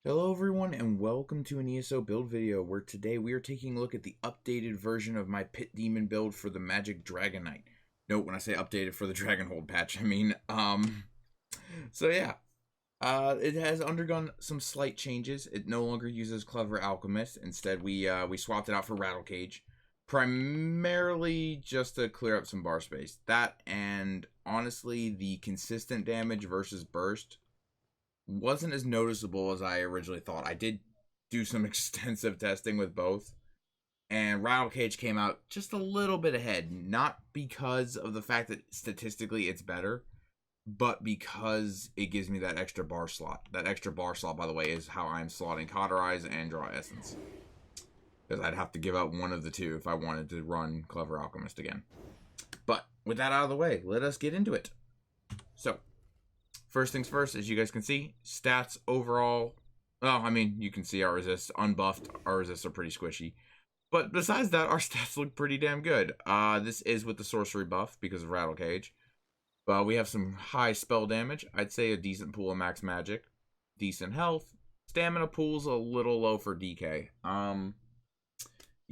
Hello everyone and welcome to an ESO build video where today we are taking a look at the updated version of my Pit Demon build for the Magic DragonKnight. Note when I say updated for the Dragonhold patch, I mean, it has undergone some slight changes. It no longer uses Clever Alchemist. Instead, we swapped it out for Rattle Cage, primarily just to clear up some bar space. That and honestly, the consistent damage versus burst wasn't as noticeable as I originally thought. I did do some extensive testing with both, and Rattle Cage came out just a little bit ahead, not because of the fact that statistically it's better, but because it gives me that extra bar slot. That extra bar slot, by the way, is how I'm slotting Cauterize and Draw Essence, because I'd have to give up one of the two if I wanted to run Clever Alchemist again. But with that out of the way, let us get into it. So, first things first, as you guys can see, stats overall, well, I mean, you can see our resists, unbuffed, our resists are pretty squishy. But besides that, our stats look pretty damn good. This is with the sorcery buff because of Rattle Cage. We have some high spell damage. I'd say a decent pool of max magic. Decent health. Stamina pool's a little low for DK.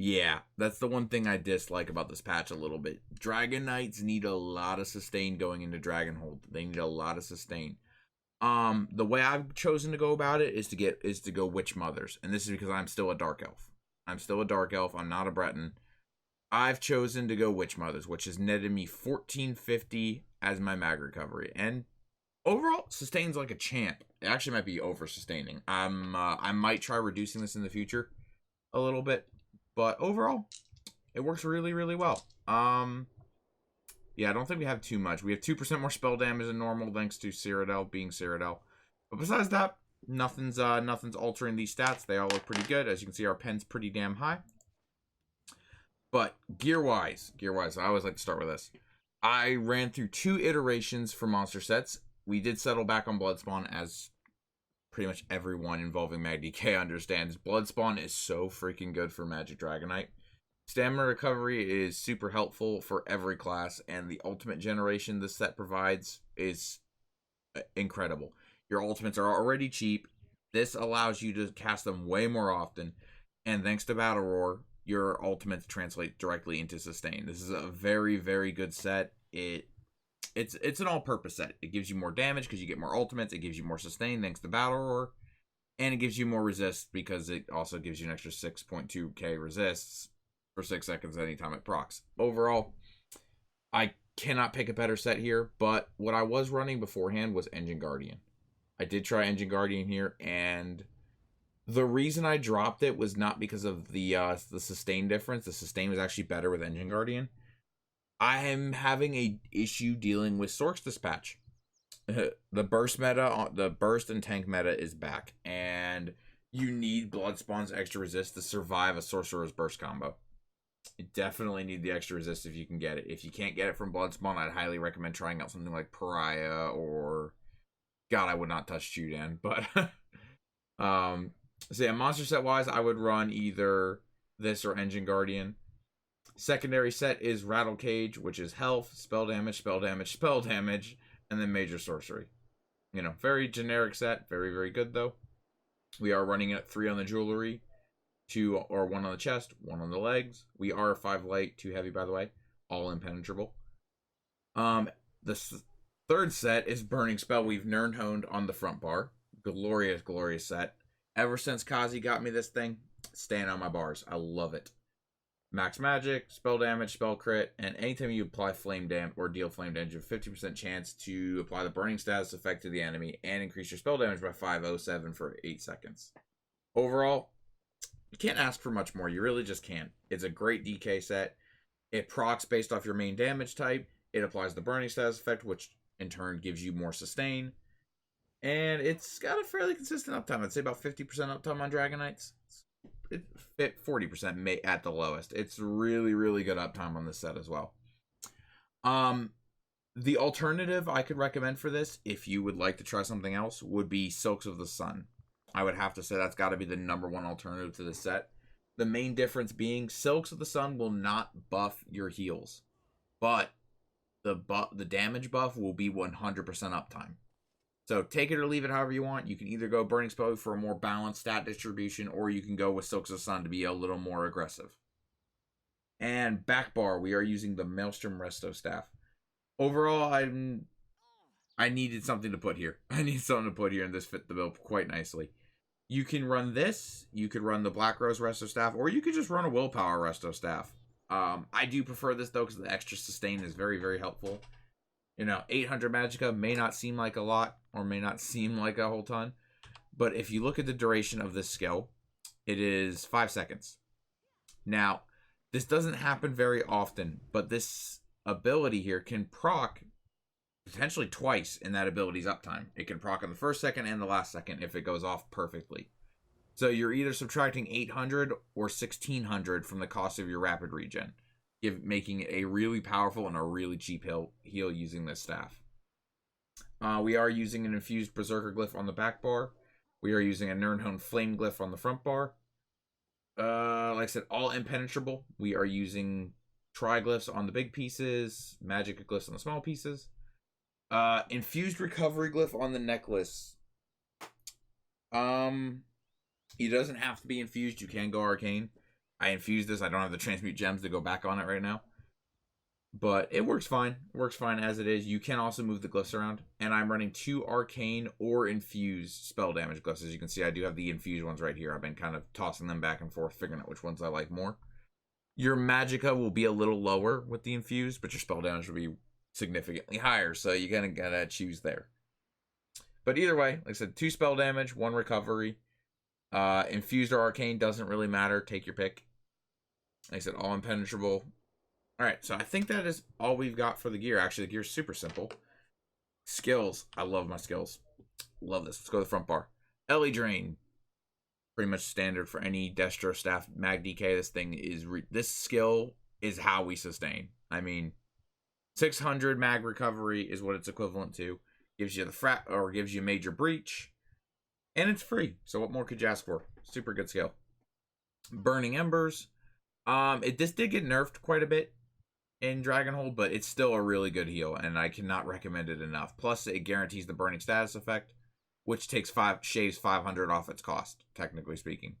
Yeah, that's the one thing I dislike about this patch a little bit. Dragon Knights need a lot of sustain going into Dragonhold. They need a lot of sustain. The way I've chosen to go about it is to go Witch Mothers, and this is because I'm still a Dark Elf. I'm still a Dark Elf. I'm not a Breton. I've chosen to go Witch Mothers, which has netted me 1450 as my mag recovery, and overall sustains like a champ. It actually might be over sustaining. I might try reducing this in the future a little bit. But overall, it works really, really well. Yeah, I don't think we have too much. We have 2% more spell damage than normal thanks to Cyrodiil being Cyrodiil. But besides that, nothing's altering these stats. They all look pretty good. As you can see, our pen's pretty damn high. But gear-wise, I always like to start with this. I ran through 2 iterations for monster sets. We did settle back on Bloodspawn, as pretty much everyone involving Mag DK understands. Bloodspawn is so freaking good for Magic DragonKnight. Stamina recovery is super helpful for every class, and the ultimate generation this set provides is incredible. Your ultimates are already cheap. This allows you to cast them way more often, and thanks to Battle Roar, your ultimates translate directly into sustain. This is a very, very good set. It's an all-purpose set. It gives you more damage because you get more ultimates. It gives you more sustain thanks to Battle Roar. And it gives you more resist because it also gives you an extra 6.2k resists for 6 seconds anytime it procs. Overall, I cannot pick a better set here, but what I was running beforehand was Engine Guardian. I did try Engine Guardian here, and the reason I dropped it was not because of the sustain difference. The sustain was actually better with Engine Guardian. I am having a issue dealing with Sorks this patch. The burst meta, the burst and tank meta is back, and you need Bloodspawn's extra resist to survive a Sorcerer's Burst combo. You definitely need the extra resist if you can get it. If you can't get it from Bloodspawn, I'd highly recommend trying out something like Pariah or... God, I would not touch Chudan, but... So yeah, monster set wise, I would run either this or Engine Guardian. Secondary set is Rattle Cage, which is health, spell damage, spell damage, spell damage, and then major sorcery. You know, very generic set. Very, very good, though. We are running it 3 on the jewelry, 1 on the chest, 1 on the legs. We are 5 light, 2 heavy, by the way. All impenetrable. The third set is Burning Spell. We've Nirnhoned on the front bar. Glorious, glorious set. Ever since Kazi got me this thing, staying on my bars. I love it. Max magic, spell damage, spell crit, and anytime you apply flame damage or deal flame damage, you have a 50% chance to apply the burning status effect to the enemy and increase your spell damage by 507 for 8 seconds. Overall, you can't ask for much more. You really just can't. It's a great DK set. It procs based off your main damage type. It applies the burning status effect, which in turn gives you more sustain. And it's got a fairly consistent uptime. I'd say about 50% uptime on Dragon Knights. It fit 40% at the lowest. It's really, really good uptime on this set as well. The alternative I could recommend for this, if you would like to try something else, would be Silks of the Sun. I would have to say that's got to be the #1 alternative to this set. The main difference being Silks of the Sun will not buff your heals, but the damage buff will be 100% uptime. So take it or leave it however you want. You can either go Burning Spell for a more balanced stat distribution, or you can go with Silks of the Sun to be a little more aggressive. And back bar, we are using the Maelstrom Resto Staff. Overall, I needed something to put here. I need something to put here, and this fit the bill quite nicely. You can run this. You could run the Black Rose Resto Staff, or you could just run a Willpower Resto Staff. I do prefer this, though, because the extra sustain is very, very helpful. 800 Magicka may not seem like a lot, or may not seem like a whole ton. But if you look at the duration of this skill, it is 5 seconds. Now, this doesn't happen very often, but this ability here can proc potentially twice in that ability's uptime. It can proc on the first second and the last second if it goes off perfectly. So you're either subtracting 800 or 1600 from the cost of your rapid regen, making it a really powerful and a really cheap heal using this staff. We are using an infused Berserker glyph on the back bar. We are using a Nirnhone Flame glyph on the front bar. Like I said, all impenetrable. We are using Triglyphs on the big pieces, Magic glyphs on the small pieces. Infused Recovery glyph on the necklace. It doesn't have to be infused. You can go arcane. I infused this. I don't have the transmute gems to go back on it right now. But it works fine. It works fine as it is. You can also move the glyphs around. And I'm running 2 arcane or infused spell damage glyphs. As you can see, I do have the infused ones right here. I've been kind of tossing them back and forth, figuring out which ones I like more. Your Magicka will be a little lower with the infused, but your spell damage will be significantly higher. So you gotta choose there. But either way, like I said, 2 spell damage, 1 recovery. Infused or arcane doesn't really matter. Take your pick. Like I said, all impenetrable. Alright, so I think that is all we've got for the gear. Actually, the gear's super simple. Skills. I love my skills. Love this. Let's go to the front bar. Ellie Drain. Pretty much standard for any Destro staff. Mag DK. This thing is... this skill is how we sustain. I mean, 600 mag recovery is what it's equivalent to. Gives you the gives you major breach. And it's free. So what more could you ask for? Super good skill. Burning Embers. This did get nerfed quite a bit in Dragonhold, but it's still a really good heal, and I cannot recommend it enough. Plus, it guarantees the burning status effect, which shaves 500 off its cost, technically speaking.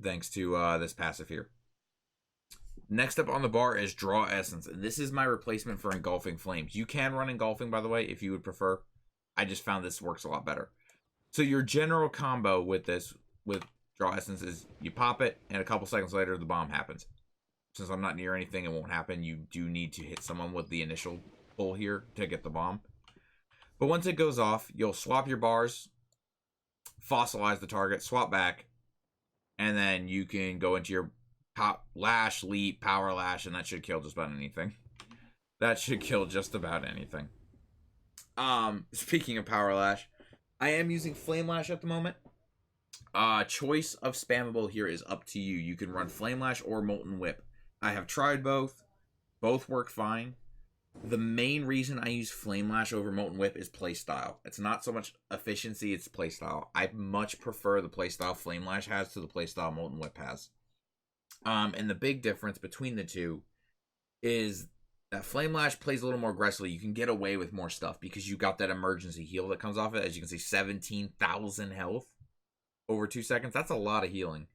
Thanks to this passive here. Next up on the bar is Draw Essence, and this is my replacement for Engulfing Flames. You can run Engulfing, by the way, if you would prefer. I just found this works a lot better. So your general combo with this, with Draw Essence, is you pop it, and a couple seconds later, the bomb happens. Since I'm not near anything, it won't happen. You do need to hit someone with the initial pull here to get the bomb. But once it goes off, you'll swap your bars, fossilize the target, swap back, and then you can go into your lash, leap, power lash, and that should kill just about anything. That should kill just about anything. Speaking of power lash, I am using Flame Lash at the moment. Choice of spammable here is up to you. You can run Flame Lash or Molten Whip. I have tried both. Both work fine. The main reason I use Flame Lash over Molten Whip is playstyle. It's not so much efficiency, it's playstyle. I much prefer the playstyle Flame Lash has to the playstyle Molten Whip has. And the big difference between the two is that Flame Lash plays a little more aggressively. You can get away with more stuff because you got that emergency heal that comes off it. As you can see, 17,000 health over 2 seconds. That's a lot of healing.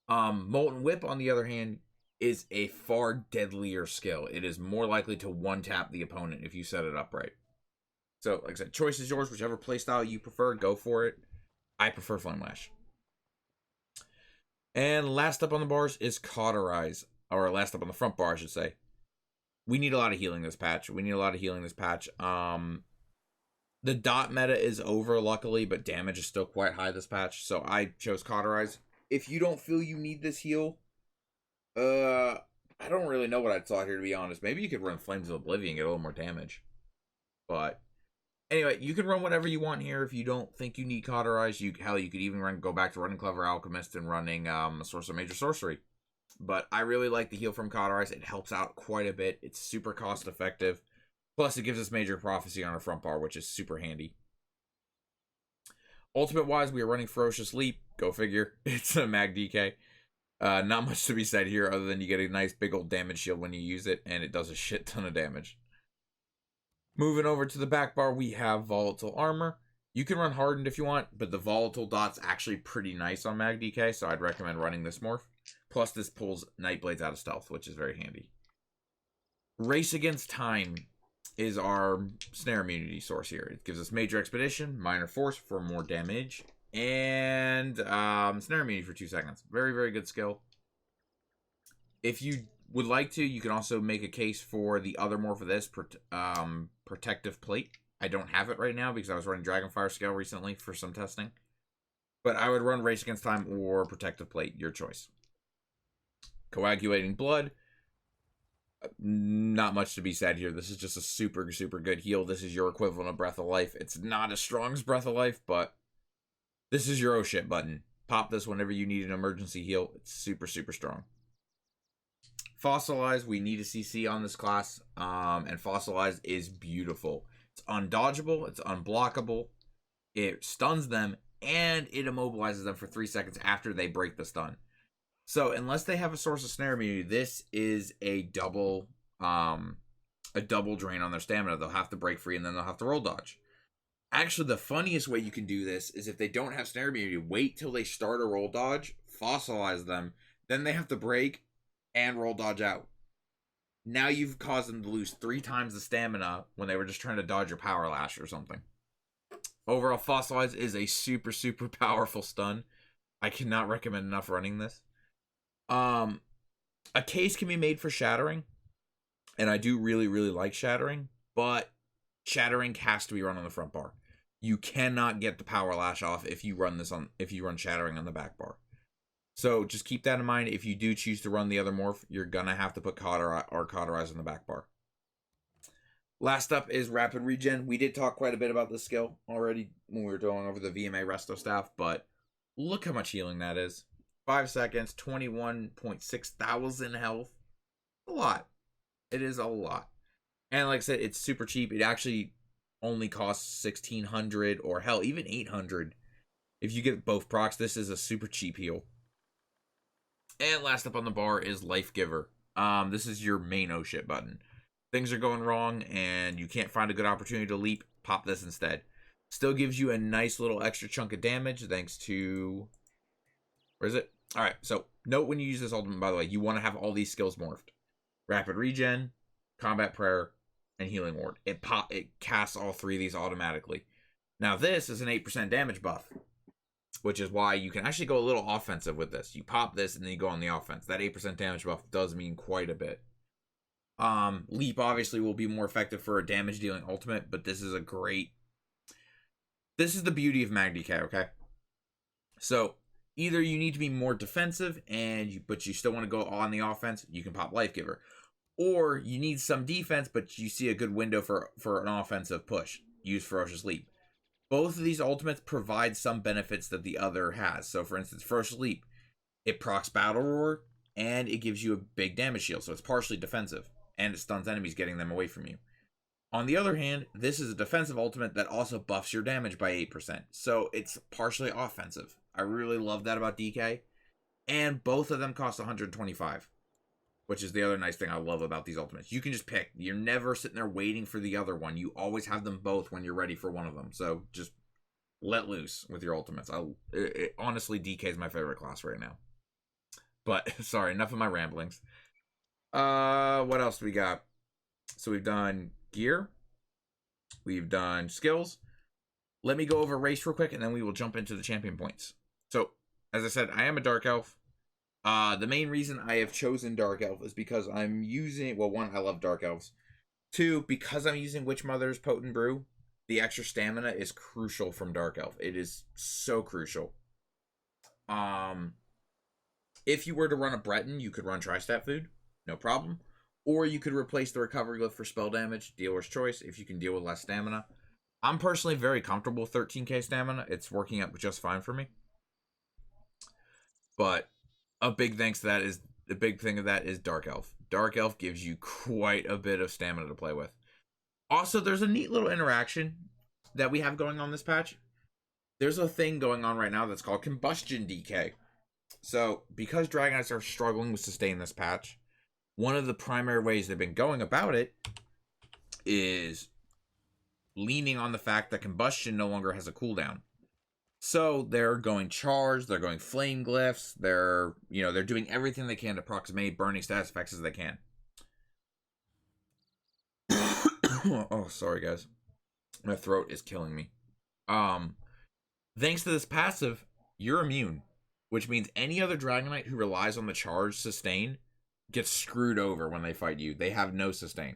Molten Whip, on the other hand, is a far deadlier skill. It is more likely to one-tap the opponent if you set it up right. So, like I said, choice is yours. Whichever playstyle you prefer, go for it. I prefer Flame Lash. And last up on the bars is Cauterize. Or last up on the front bar, I should say. We need a lot of healing this patch. The dot meta is over, luckily, but damage is still quite high this patch. So I chose Cauterize. If you don't feel you need this heal, I don't really know what I'd thought here, to be honest. Maybe you could run Flames of Oblivion and get a little more damage. But anyway, you can run whatever you want here if you don't think you need Cauterize. You could even go back to running Clever Alchemist and running Source of Major Sorcery. But I really like the heal from Cauterize. It helps out quite a bit. It's super cost effective. Plus, it gives us Major Prophecy on our front bar, which is super handy. Ultimate-wise, we are running Ferocious Leap. Go figure. It's a Mag DK. Not much to be said here other than you get a nice big old damage shield when you use it, and it does a shit ton of damage. Moving over to the back bar, we have Volatile Armor. You can run Hardened if you want, but the Volatile dot's actually pretty nice on Mag DK, so I'd recommend running this morph. Plus, this pulls Nightblades out of Stealth, which is very handy. Race Against Time is our snare immunity source here. It gives us Major Expedition, Minor Force for more damage, and snare immunity for 2 seconds. Very, very good skill. If you would like to, you can also make a case for the other morph of this, Protective Plate. I don't have it right now because I was running Dragonfire Scale recently for some testing. But I would run Race Against Time or Protective Plate, your choice. Coagulating Blood. Not much to be said here. This is just a super, super good heal. This is your equivalent of Breath of Life. It's not as strong as Breath of Life, but this is your oh shit button. Pop this whenever you need an emergency heal. It's super, super strong. Fossilize, we need a CC on this class, and Fossilize is beautiful. It's undodgeable, it's unblockable, it stuns them, and it immobilizes them for 3 seconds after they break the stun. So, unless they have a source of snare immunity, this is a double drain on their stamina. They'll have to break free, and then they'll have to roll dodge. Actually, the funniest way you can do this is if they don't have snare immunity, wait till they start a roll dodge, fossilize them, then they have to break, and roll dodge out. Now you've caused them to lose 3 times the stamina when they were just trying to dodge your power lash or something. Overall, Fossilize is a super, super powerful stun. I cannot recommend enough running this. A case can be made for Shattering, and I do really, really like Shattering, but Shattering has to be run on the front bar. You cannot get the power lash off if you run Shattering on the back bar. So just keep that in mind. If you do choose to run the other morph, you're going to have to put Cauterize on the back bar. Last up is Rapid Regen. We did talk quite a bit about this skill already when we were going over the VMA Resto staff, but look how much healing that is. 5 seconds, 21.6 thousand health. A lot. It is a lot. And like I said, it's super cheap. It actually only costs 1,600 or hell, even 800. If you get both procs, this is a super cheap heal. And last up on the bar is Life Giver. This is your main oh shit button. Things are going wrong and you can't find a good opportunity to leap, pop this instead. Still gives you a nice little extra chunk of damage thanks to... Where is it? Alright, so note when you use this ultimate, by the way, you want to have all these skills morphed. Rapid Regen, Combat Prayer, and Healing Ward. It casts all 3 of these automatically. Now this is an 8% damage buff, which is why you can actually go a little offensive with this. You pop this and then you go on the offense. That 8% damage buff does mean quite a bit. Leap obviously will be more effective for a damage dealing ultimate, but this is a great... This is the beauty of Mag DK, okay? So, either you need to be more defensive, but you still want to go on the offense, you can pop Life Giver. Or you need some defense, but you see a good window for an offensive push. Use Ferocious Leap. Both of these ultimates provide some benefits that the other has. So, for instance, Ferocious Leap, it procs Battle Roar, and it gives you a big damage shield, so it's partially defensive. And it stuns enemies, getting them away from you. On the other hand, this is a defensive ultimate that also buffs your damage by 8%. So it's partially offensive. I really love that about DK. And both of them cost 125. Which is the other nice thing I love about these ultimates. You can just pick. You're never sitting there waiting for the other one. You always have them both when you're ready for one of them. So just let loose with your ultimates. Honestly, DK is my favorite class right now. But, sorry, enough of my ramblings. What else do we got? So we've done gear. We've done skills. Let me go over race real quick, and then we will jump into the champion points. So, as I said, I am a Dark Elf. The main reason I have chosen Dark Elf is because I'm using... Well, 1, I love Dark Elves. 2, because I'm using Witch Mother's Potent Brew, the extra stamina is crucial from Dark Elf. It is so crucial. If you were to run a Breton, you could run Tri-Stat Food. No problem. Or you could replace the recovery lift for spell damage. Dealer's choice if you can deal with less stamina. I'm personally very comfortable with 13k stamina. It's working out just fine for me. But a big thing of that is Dark Elf. Dark Elf gives you quite a bit of stamina to play with. Also, there's a neat little interaction that we have going on this patch. There's a thing going on right now that's called Combustion DK. So, because Dragonites are struggling with sustain this patch, one of the primary ways they've been going about it is leaning on the fact that combustion no longer has a cooldown. So they're going charge, they're going flame glyphs, they're doing everything they can to approximate burning status effects as they can. Oh, sorry guys. My throat is killing me. Thanks to this passive, you're immune, which means any other Dragonite who relies on the charge sustain gets screwed over when they fight you. They have no sustain.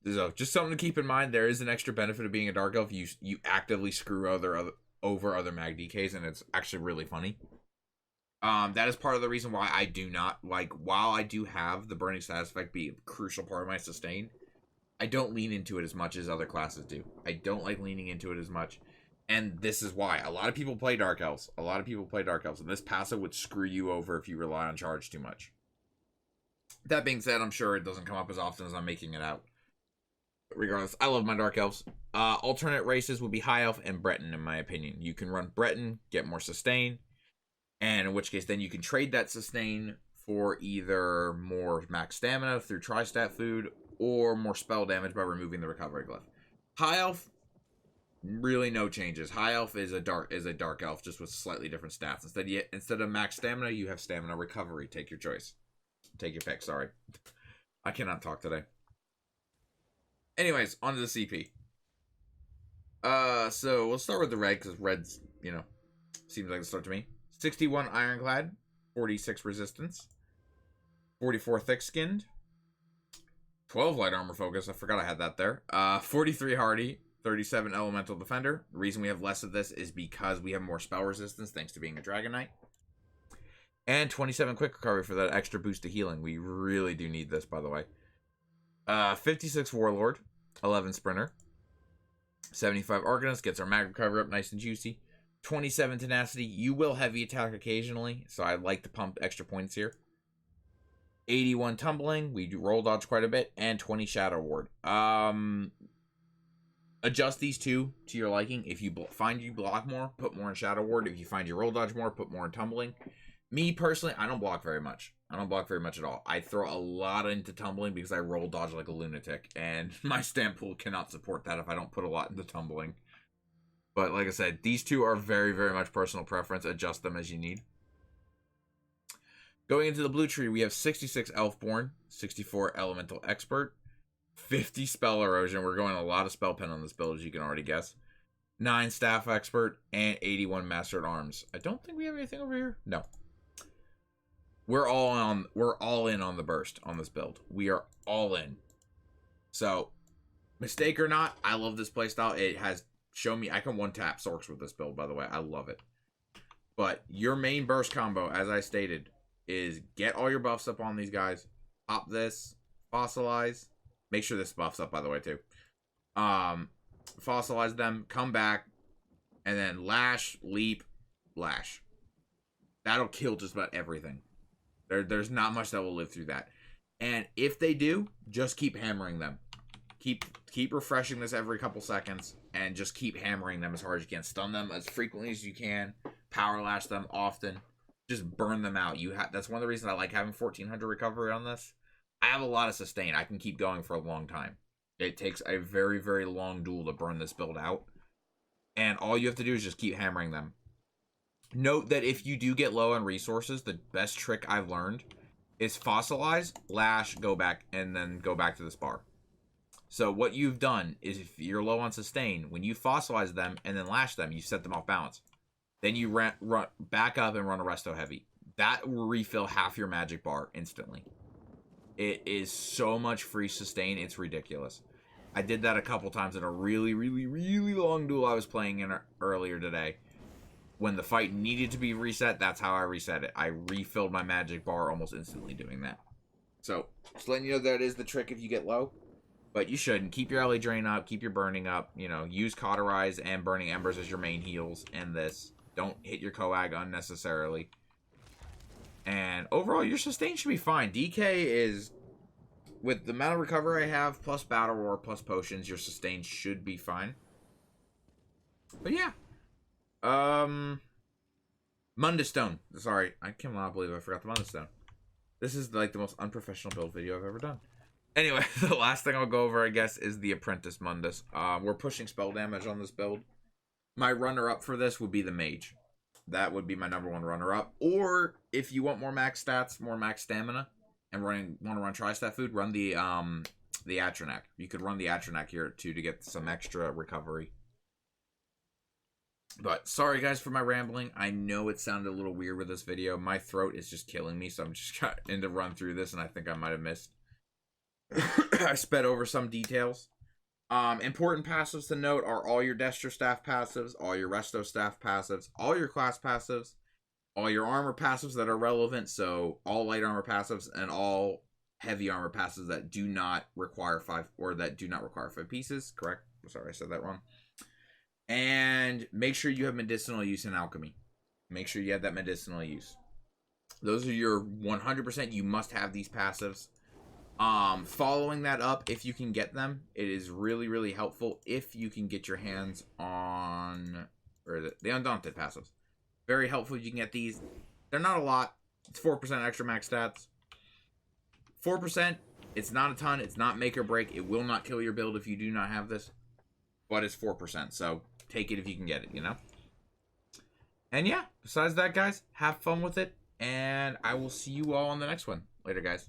So just something to keep in mind. There is an extra benefit of being a Dark Elf. You actively screw over other Mag DKs, and it's actually really funny. That is part of the reason why I do not like. While I do have the burning status effect be a crucial part of my sustain, I don't lean into it as much as other classes do. I don't like leaning into it as much. And this is why. A lot of people play Dark Elves. And this passive would screw you over if you rely on charge too much. That being said, I'm sure it doesn't come up as often as I'm making it out. But regardless, I love my Dark Elves. Alternate races would be High Elf and Breton, in my opinion. You can run Breton, get more sustain. And in which case, then you can trade that sustain for either more max stamina through Tri-Stat food, or more spell damage by removing the recovery glyph. High Elf, really no changes. High Elf is a dark elf, just with slightly different stats. Instead of max stamina, you have stamina recovery. Take your choice. Take your pick. Sorry, I cannot talk today. Anyways, on to the CP. So we'll start with the red because red's seems like the start to me. 61 Ironclad, 46 Resistance, 44 Thick Skinned, 12 Light Armor Focus. I forgot I had that there. 43 Hardy. 37 Elemental Defender. The reason we have less of this is because we have more spell resistance thanks to being a Dragonite. And 27 Quick Recovery for that extra boost to healing. We really do need this, by the way. 56 Warlord. 11 Sprinter. 75 Arcanist. Gets our mag recovery up nice and juicy. 27 Tenacity. You will heavy attack occasionally, so I like to pump extra points here. 81 Tumbling. We do roll dodge quite a bit. And 20 Shadow Ward. Adjust these two to your liking. If you find you block more, put more in Shadow Ward. If you find you roll dodge more, put more in Tumbling. Me, personally, I don't block very much. I don't block very much at all. I throw a lot into Tumbling because I roll dodge like a lunatic. And my stamp pool cannot support that if I don't put a lot into Tumbling. But like I said, these two are very, very much personal preference. Adjust them as you need. Going into the blue tree, we have 66 Elfborn, 64 Elemental Expert, 50 Spell Erosion. We're going a lot of Spell Pen on this build, as you can already guess. 9 Staff Expert, and 81 Master at Arms. I don't think we have anything over here. No. We're all in on the burst on this build. We are all in. So, mistake or not, I love this playstyle. It has shown me I can one-tap Sorks with this build, by the way. I love it. But your main burst combo, as I stated, is get all your buffs up on these guys. Pop this. Fossilize. Make sure this buffs up, by the way, too. Fossilize them. Come back. And then lash, leap, lash. That'll kill just about everything. There's not much that will live through that. And if they do, just keep hammering them. Keep refreshing this every couple seconds. And just keep hammering them as hard as you can. Stun them as frequently as you can. Power lash them often. Just burn them out. That's one of the reasons I like having 1400 recovery on this. I have a lot of sustain. I can keep going for a long time. It takes a very, very long duel to burn this build out. And all you have to do is just keep hammering them. Note that if you do get low on resources, the best trick I've learned is fossilize, lash, go back, and then go back to this bar. So what you've done is if you're low on sustain, when you fossilize them and then lash them, you set them off balance. Then you run back up and run a resto heavy. That will refill half your magic bar instantly. It is so much free sustain, it's ridiculous. I did that a couple times in a really, really, really long duel I was playing in earlier today. When the fight needed to be reset, that's how I reset it. I refilled my magic bar almost instantly doing that. So, just letting you know that is the trick if you get low. But you shouldn't. Keep your LA Drain up, keep your burning up. Use Cauterize and Burning Embers as your main heals in this. Don't hit your Coag unnecessarily. And overall, your sustain should be fine. DK is, with the amount of recovery I have, plus Battle Roar, plus potions, your sustain should be fine. But yeah. Mundus Stone. Sorry, I cannot believe I forgot the Mundus Stone. This is like the most unprofessional build video I've ever done. Anyway, the last thing I'll go over, I guess, is the Apprentice Mundus. We're pushing spell damage on this build. My runner-up for this would be the Mage. That would be my number one runner-up. Or, if you want more max stats, more max stamina, and want to run Tri-Stat Food, run the Atronach. You could run the Atronach here, too, to get some extra recovery. But, sorry, guys, for my rambling. I know it sounded a little weird with this video. My throat is just killing me, so I'm just trying to run through this, and I think I might have missed. I sped over some details. Important passives to note are all your Destro staff passives, all your Resto staff passives, all your class passives, all your armor passives that are relevant, so all light armor passives and all heavy armor passives that do not require 5 pieces. Correct? Sorry, I said that wrong. And make sure you have medicinal use in alchemy. Make sure you have that medicinal use. Those are your 100%. You must have these passives. Following that up, if you can get them, it is really, really helpful if you can get your hands on the Undaunted passives. Very helpful if you can get these. They're not a lot. It's 4% extra max stats. 4%, it's not a ton. It's not make or break. It will not kill your build if you do not have this. But it's 4%, so take it if you can get it, you know? And yeah, besides that, guys, have fun with it. And I will see you all on the next one. Later, guys.